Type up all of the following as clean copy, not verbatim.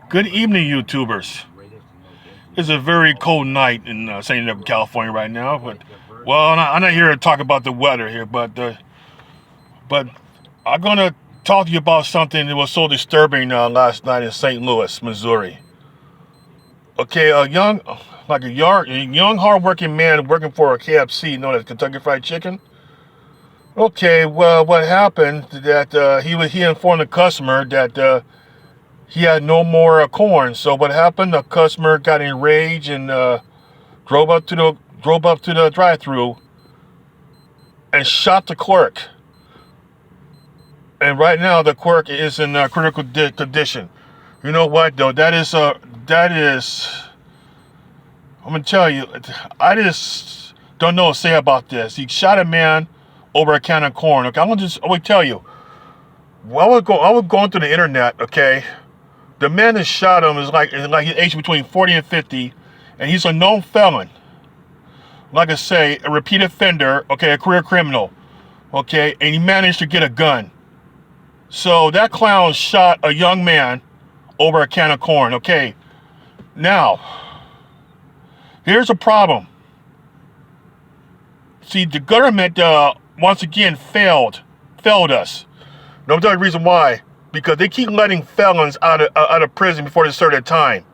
Good evening, YouTubers. It's a very cold night in San Diego, California right now. But well, I'm not here to talk about the weather here, but I'm gonna talk to you about something that was so disturbing last night in St. Louis, Missouri. Okay, a young, hardworking man working for a KFC known as Kentucky Fried Chicken. Okay, well, what happened that he informed the customer that he had no more corn. So what happened? The customer got enraged and drove up to the drive-through and shot the clerk. And right now the clerk is in critical condition. You know what though? That is. I'm gonna tell you. I just don't know what to say about this. He shot a man over a can of corn. Okay, I will tell you. Well, I was going through the internet. Okay. The man that shot him is like he's aged between 40 and 50, and he's a known felon. Like I say, a repeat offender, okay, a career criminal, okay, and he managed to get a gun. So that clown shot a young man over a can of corn, okay. Now, here's a problem. See, the government, once again, failed us. No other reason why. Because they keep letting felons out of prison before they serve their time.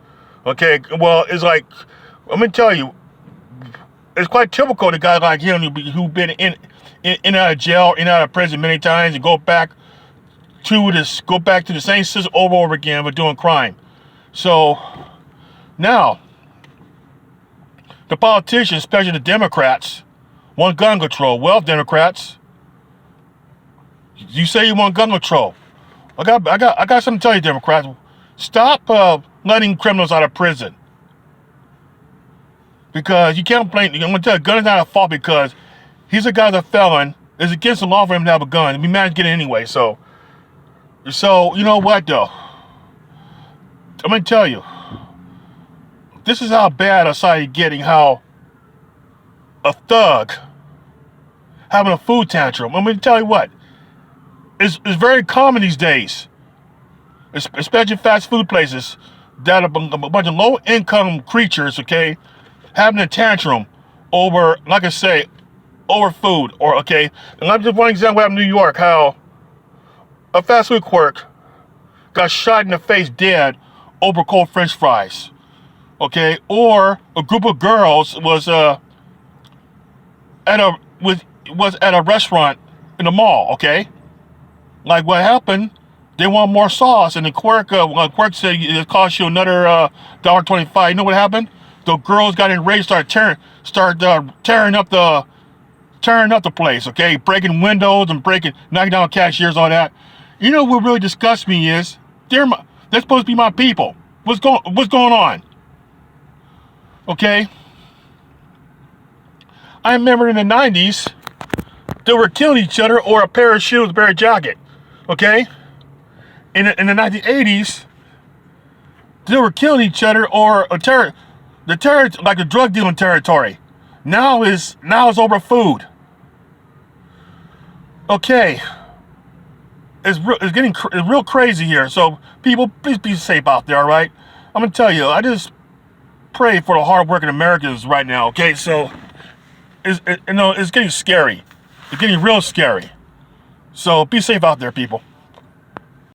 Okay, well, it's like, I'm gonna tell you, it's quite typical to guys like him who've been in and out of jail, in and out of prison many times, and go back to the same system over and over again, but doing crime. So now, the politicians, especially the Democrats, want gun control. Well, Democrats, you say you want gun control. I got something to tell you, Democrats. Stop letting criminals out of prison. Because you can't blame. I'm gonna tell you, gun is not a fault because he's a guy's a felon. It's against the law for him to have a gun. We managed to get it anyway. So you know what though? I'm gonna tell you. This is how bad our society getting. How a thug having a food tantrum. I'm gonna tell you what. It's very common these days, especially fast food places, that a bunch of low-income creatures, okay, having a tantrum over, like I say, over food, or okay. And let me just one example out of New York, how a fast food clerk got shot in the face dead over cold French fries, okay, or a group of girls was at a restaurant in the mall, okay. Like what happened, they want more sauce, and the clerk said it cost you another $1.25. You know what happened? The girls got enraged, started tearing up the place. Okay, breaking windows and knocking down cashiers, all that. You know what really disgusts me is they're supposed to be my people. What's going on? Okay, I remember in the '90s they were killing each other, or a pair of shoes, a pair of jacket. Okay, in the 1980s, they were killing each other, or the terror, like a drug dealing territory. Now it's over food. Okay, it's getting real crazy here. So people, please be safe out there. All right, I'm gonna tell you, I just pray for the hardworking Americans right now. Okay, so it's getting scary. It's getting real scary. So be safe out there, people.